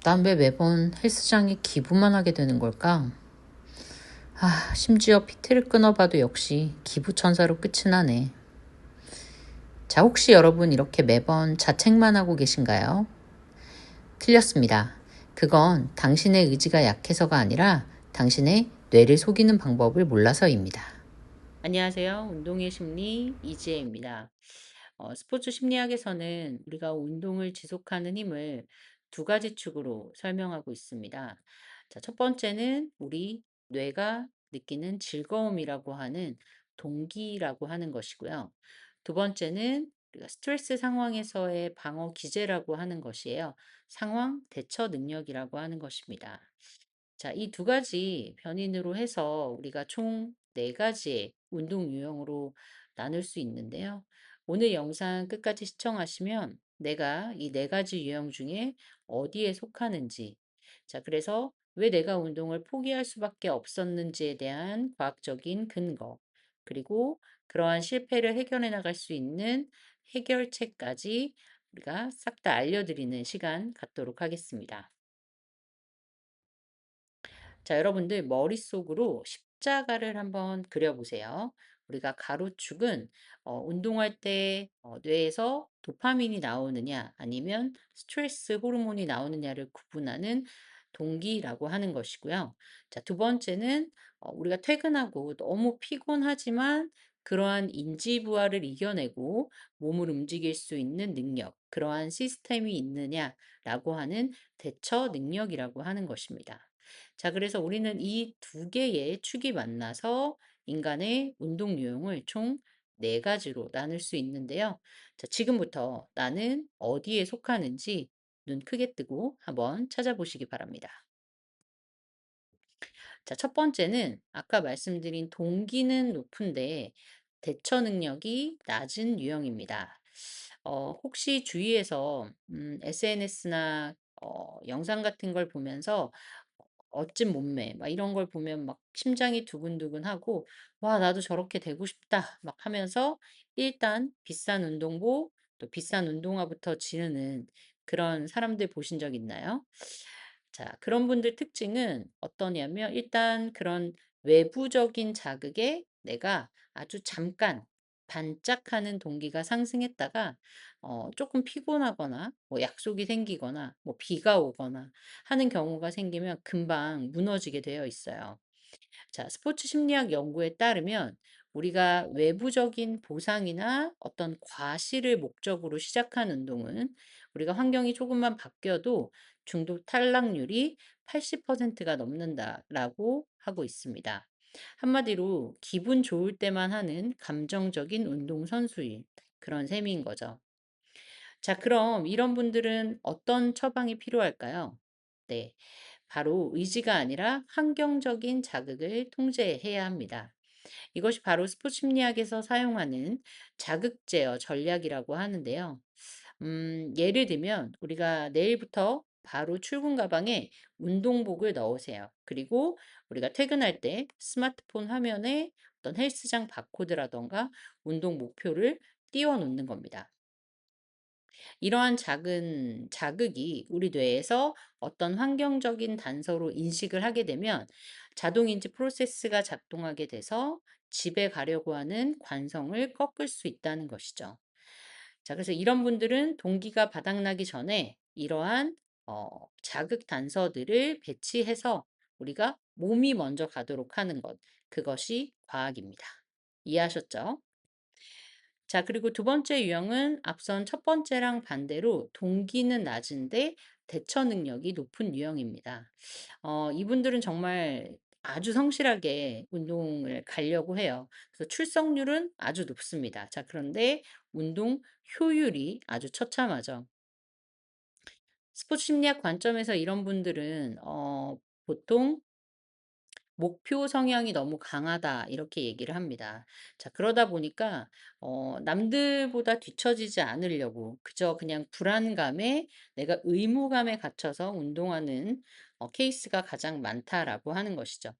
난 왜 매번 헬스장에 기부만 하게 되는 걸까? 심지어 PT를 끊어봐도 역시 기부천사로 끝이 나네. 자, 혹시 여러분 이렇게 매번 자책만 하고 계신가요? 틀렸습니다. 그건 당신의 의지가 약해서가 아니라 당신의 뇌를 속이는 방법을 몰라서입니다. 안녕하세요. 운동의 심리 이지혜입니다. 스포츠 심리학에서는 우리가 운동을 지속하는 힘을 두 가지 축으로 설명하고 있습니다. 자, 첫 번째는 우리 뇌가 느끼는 즐거움이라고 하는 동기라고 하는 것이고요. 두 번째는 우리가 스트레스 상황에서의 방어 기제라고 하는 것이에요. 상황 대처 능력이라고 하는 것입니다. 자, 이 두 가지 변인으로 해서 우리가 총 네 가지의 운동 유형으로 나눌 수 있는데요. 오늘 영상 끝까지 시청하시면 내가 이 네 가지 유형 중에 어디에 속하는지, 자, 그래서 왜 내가 운동을 포기할 수밖에 없었는지에 대한 과학적인 근거, 그리고 그러한 실패를 해결해 나갈 수 있는 해결책까지 우리가 싹 다 알려드리는 시간 갖도록 하겠습니다. 자, 여러분들 머릿속으로 십자가를 한번 그려보세요. 우리가 가로축은 운동할 때 뇌에서 도파민이 나오느냐 아니면 스트레스 호르몬이 나오느냐를 구분하는 동기라고 하는 것이고요. 자, 두 번째는 우리가 퇴근하고 너무 피곤하지만 그러한 인지부하를 이겨내고 몸을 움직일 수 있는 능력, 그러한 시스템이 있느냐라고 하는 대처 능력이라고 하는 것입니다. 자, 그래서 우리는 이 두 개의 축이 만나서 인간의 운동 유형을 총 네 가지로 나눌 수 있는데요. 자, 지금부터 나는 어디에 속하는지 눈 크게 뜨고 한번 찾아보시기 바랍니다. 자, 첫 번째는 아까 말씀드린 동기는 높은데 대처 능력이 낮은 유형입니다. 혹시 주위에서 SNS나 영상 같은 걸 보면서 어찐 몸매 막 이런 걸 보면 막 심장이 두근두근하고 '와 나도 저렇게 되고 싶다.' 막 하면서 일단 비싼 운동복 또 비싼 운동화부터 지르는 그런 사람들 보신 적 있나요? 자, 그런 분들 특징은 어떠냐면 일단 그런 외부적인 자극에 내가 아주 잠깐 반짝하는 동기가 상승했다가 조금 피곤하거나 뭐 약속이 생기거나 뭐 비가 오거나 하는 경우가 생기면 금방 무너지게 되어 있어요. 자, 스포츠 심리학 연구에 따르면 우리가 외부적인 보상이나 어떤 과시를 목적으로 시작한 운동은 우리가 환경이 조금만 바뀌어도 중독 탈락률이 80%가 넘는다라고 하고 있습니다. 한마디로 기분 좋을 때만 하는 감정적인 운동선수인 그런 셈인 거죠. 자, 그럼 이런 분들은 어떤 처방이 필요할까요? 네, 바로 의지가 아니라 환경적인 자극을 통제해야 합니다. 이것이 바로 스포츠 심리학에서 사용하는 자극 제어 전략이라고 하는데요. 예를 들면 우리가 내일부터 바로 출근 가방에 운동복을 넣으세요. 그리고 우리가 퇴근할 때 스마트폰 화면에 어떤 헬스장 바코드라던가 운동 목표를 띄워 놓는 겁니다. 이러한 작은 자극이 우리 뇌에서 어떤 환경적인 단서로 인식을 하게 되면 자동인지 프로세스가 작동하게 돼서 집에 가려고 하는 관성을 꺾을 수 있다는 것이죠. 자, 그래서 이런 분들은 동기가 바닥나기 전에 이러한 자극 단서들을 배치해서 우리가 몸이 먼저 가도록 하는 것, 그것이 과학입니다. 이해하셨죠? 자, 그리고 두 번째 유형은 앞선 첫 번째랑 반대로 동기는 낮은데 대처 능력이 높은 유형입니다. 이분들은 정말 아주 성실하게 운동을 가려고 해요. 그래서 출석률은 아주 높습니다. 자, 그런데 운동 효율이 아주 처참하죠. 스포츠 심리학 관점에서 이런 분들은 보통 목표 성향이 너무 강하다 이렇게 얘기를 합니다. 자, 그러다 보니까 남들보다 뒤처지지 않으려고 그저 그냥 불안감에 내가 의무감에 갇혀서 운동하는 케이스가 가장 많다라고 하는 것이죠.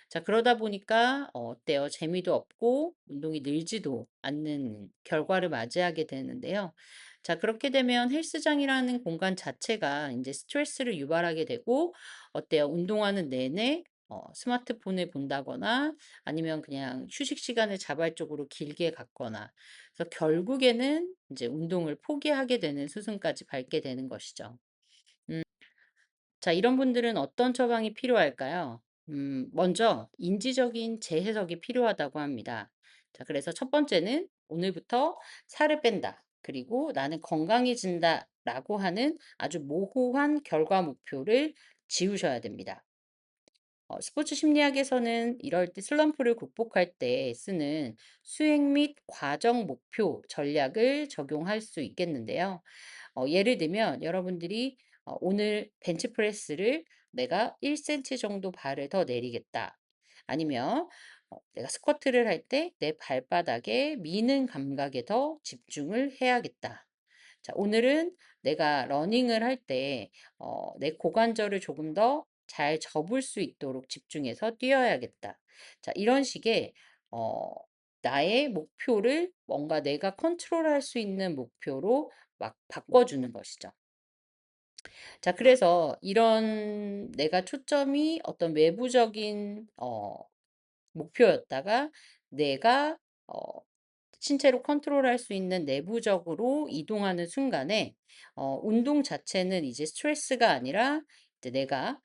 자, 그러다 보니까 어때요? 재미도 없고 운동이 늘지도 않는 결과를 맞이하게 되는데요. 자, 그렇게 되면 헬스장이라는 공간 자체가 이제 스트레스를 유발하게 되고 어때요? 운동하는 내내 스마트폰을 본다거나 아니면 그냥 휴식 시간을 자발적으로 길게 갖거나 그래서 결국에는 이제 운동을 포기하게 되는 수순까지 밟게 되는 것이죠. 음. 자, 이런 분들은 어떤 처방이 필요할까요? 먼저 인지적인 재해석이 필요하다고 합니다. 자, 그래서 첫 번째는 오늘부터 살을 뺀다. 그리고 나는 건강해진다. 라고 하는 아주 모호한 결과 목표를 지우셔야 됩니다. 스포츠 심리학에서는 이럴 때 슬럼프를 극복할 때 쓰는 수행 및 과정 목표 전략을 적용할 수 있겠는데요. 예를 들면 여러분들이 오늘 벤치프레스를 내가 1cm 정도 발을 더 내리겠다. 아니면 내가 스쿼트를 할 때 내 발바닥에 미는 감각에 더 집중을 해야겠다. 자, 오늘은 내가 러닝을 할 때 내 고관절을 조금 더 잘 접을 수 있도록 집중해서 뛰어야겠다. 자, 이런 식의 어, 나의 목표를 뭔가 내가 컨트롤할 수 있는 목표로 막 바꿔주는 것이죠. 자, 그래서 이런 내가 초점이 어떤 외부적인 목표였다가 내가 어, 신체로 컨트롤할 수 있는 내부적으로 이동하는 순간에 운동 자체는 이제 스트레스가 아니라 이제 내가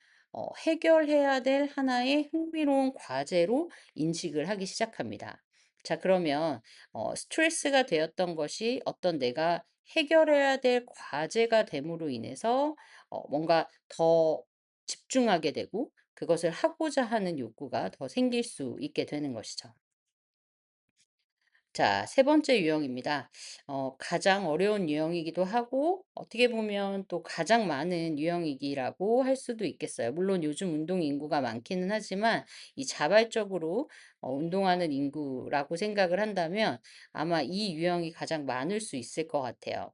해결해야 될 하나의 흥미로운 과제로 인식을 하기 시작합니다. 자, 그러면 스트레스가 되었던 것이 어떤 내가 해결해야 될 과제가 됨으로 인해서 뭔가 더 집중하게 되고 그것을 하고자 하는 욕구가 더 생길 수 있게 되는 것이죠. 자, 세 번째 유형입니다. 가장 어려운 유형이기도 하고, 어떻게 보면 또 가장 많은 유형이기라고 할 수도 있겠어요. 물론 요즘 운동 인구가 많기는 하지만, 이 자발적으로 운동하는 인구라고 생각을 한다면, 아마 이 유형이 가장 많을 수 있을 것 같아요.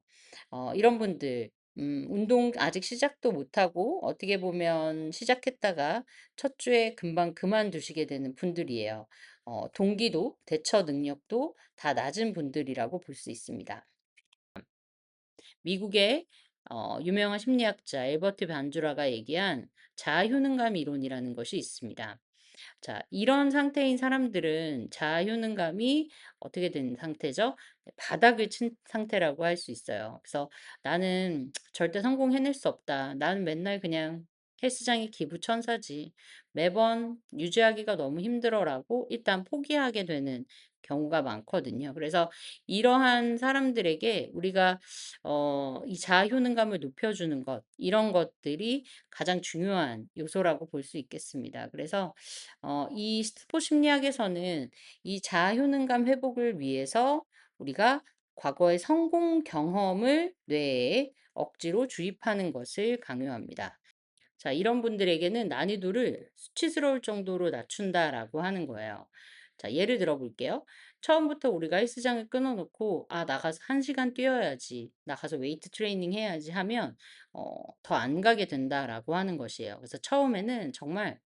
이런 분들, 운동 아직 시작도 못하고, 어떻게 보면 시작했다가 첫 주에 금방 그만두시게 되는 분들이에요. 동기도, 대처 능력도 다 낮은 분들이라고 볼 수 있습니다. 미국의 유명한 심리학자 엘버트 반주라가 얘기한 자아효능감 이론이라는 것이 있습니다. 자, 이런 상태인 사람들은 자아효능감이 어떻게 된 상태죠? 바닥을 친 상태라고 할 수 있어요. 그래서 나는 절대 성공해낼 수 없다. 나는 맨날 그냥 헬스장의 기부천사지. 매번 유지하기가 너무 힘들어라고 일단 포기하게 되는 경우가 많거든요. 그래서 이러한 사람들에게 우리가 이 자아효능감을 높여주는 것, 이런 것들이 가장 중요한 요소라고 볼 수 있겠습니다. 그래서 이 스포 심리학에서는 이 자아효능감 회복을 위해서 우리가 과거의 성공 경험을 뇌에 억지로 주입하는 것을 강요합니다. 자, 이런 분들에게는 난이도를 수치스러울 정도로 낮춘다라고 하는 거예요. 자, 예를 들어 볼게요. 처음부터 우리가 헬스장을 끊어놓고, 아, 나가서 1시간 뛰어야지, 나가서 웨이트 트레이닝 해야지 하면, 더 안 가게 된다라고 하는 것이에요. 그래서 처음에는 정말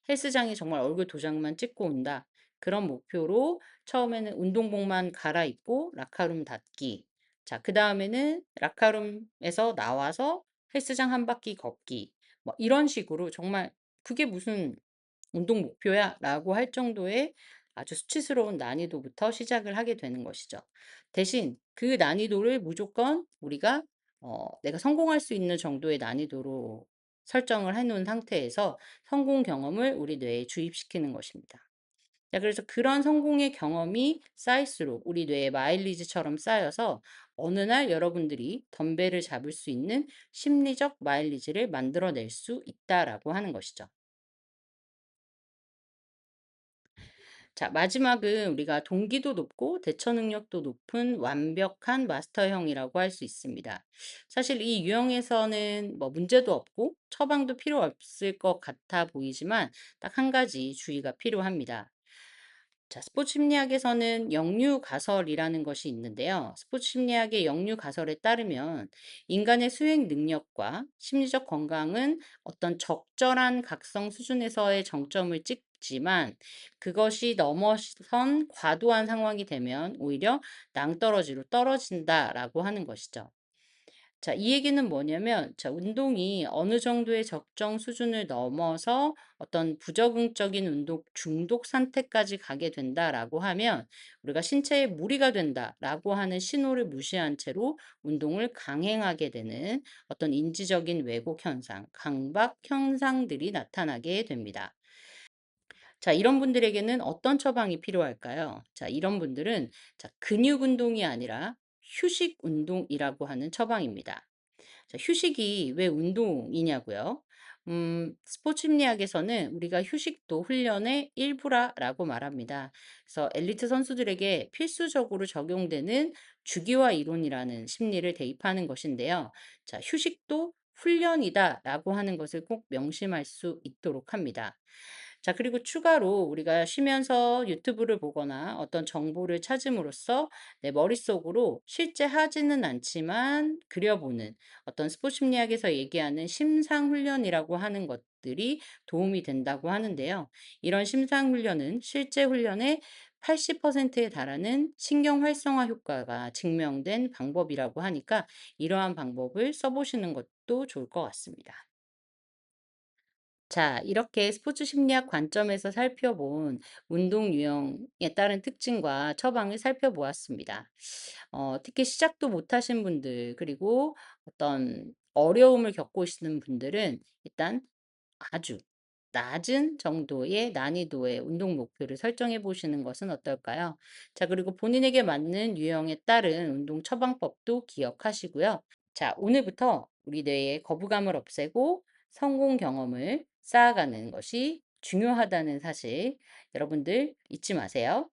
헬스장에 정말 얼굴 도장만 찍고 온다. 그런 목표로 처음에는 운동복만 갈아입고 라카룸 닫기. 자, 그 다음에는 라카룸에서 나와서 헬스장 한 바퀴 걷기. 뭐 이런 식으로 정말 그게 무슨 운동 목표야? 라고 할 정도의 아주 수치스러운 난이도부터 시작을 하게 되는 것이죠. 대신 그 난이도를 무조건 우리가 내가 성공할 수 있는 정도의 난이도로 설정을 해 놓은 상태에서 성공 경험을 우리 뇌에 주입시키는 것입니다. 자, 그래서 그런 성공의 경험이 쌓일수록 우리 뇌에 마일리지처럼 쌓여서 어느 날 여러분들이 덤벨을 잡을 수 있는 심리적 마일리지를 만들어낼 수 있다라고 하는 것이죠. 자, 마지막은 우리가 동기도 높고 대처 능력도 높은 완벽한 마스터형이라고 할 수 있습니다. 사실 이 유형에서는 뭐 문제도 없고 처방도 필요 없을 것 같아 보이지만 딱 한 가지 주의가 필요합니다. 스포츠 심리학에서는 역류 가설이라는 것이 있는데요. 스포츠 심리학의 역류 가설에 따르면 인간의 수행 능력과 심리적 건강은 어떤 적절한 각성 수준에서의 정점을 찍지만 그것이 넘어선 과도한 상황이 되면 오히려 낭떠러지로 떨어진다라고 하는 것이죠. 이 얘기는 뭐냐면, 운동이 어느 정도의 적정 수준을 넘어서 어떤 부적응적인 운동 중독 상태까지 가게 된다라고 하면, 우리가 신체에 무리가 된다라고 하는 신호를 무시한 채로 운동을 강행하게 되는 어떤 인지적인 왜곡 현상, 강박 현상들이 나타나게 됩니다. 이런 분들에게는 어떤 처방이 필요할까요? 이런 분들은 근육 운동이 아니라 휴식 운동이라고 하는 처방입니다. 휴식이 왜 운동이냐고요? 스포츠 심리학에서는 우리가 휴식도 훈련의 일부라라고 말합니다. 그래서 엘리트 선수들에게 필수적으로 적용되는 주기화 이론이라는 심리를 대입하는 것인데요. 휴식도 훈련이다라고 하는 것을 꼭 명심할 수 있도록 합니다. 그리고 추가로 우리가 쉬면서 유튜브를 보거나 어떤 정보를 찾음으로써 내 머릿속으로 실제 하지는 않지만 그려보는 어떤 스포츠 심리학에서 얘기하는 심상 훈련이라고 하는 것들이 도움이 된다고 하는데요. 이런 심상 훈련은 실제 훈련의 80%에 달하는 신경 활성화 효과가 증명된 방법이라고 하니까 이러한 방법을 써보시는 것도 좋을 것 같습니다. 이렇게 스포츠 심리학 관점에서 살펴본 운동 유형에 따른 특징과 처방을 살펴보았습니다. 특히 시작도 못하신 분들, 그리고 어떤 어려움을 겪고 계시는 분들은 일단 아주 낮은 정도의 난이도의 운동 목표를 설정해 보시는 것은 어떨까요? 그리고 본인에게 맞는 유형에 따른 운동 처방법도 기억하시고요. 오늘부터 우리 뇌의 거부감을 없애고 성공 경험을 쌓아가는 것이 중요하다는 사실 여러분들 잊지 마세요.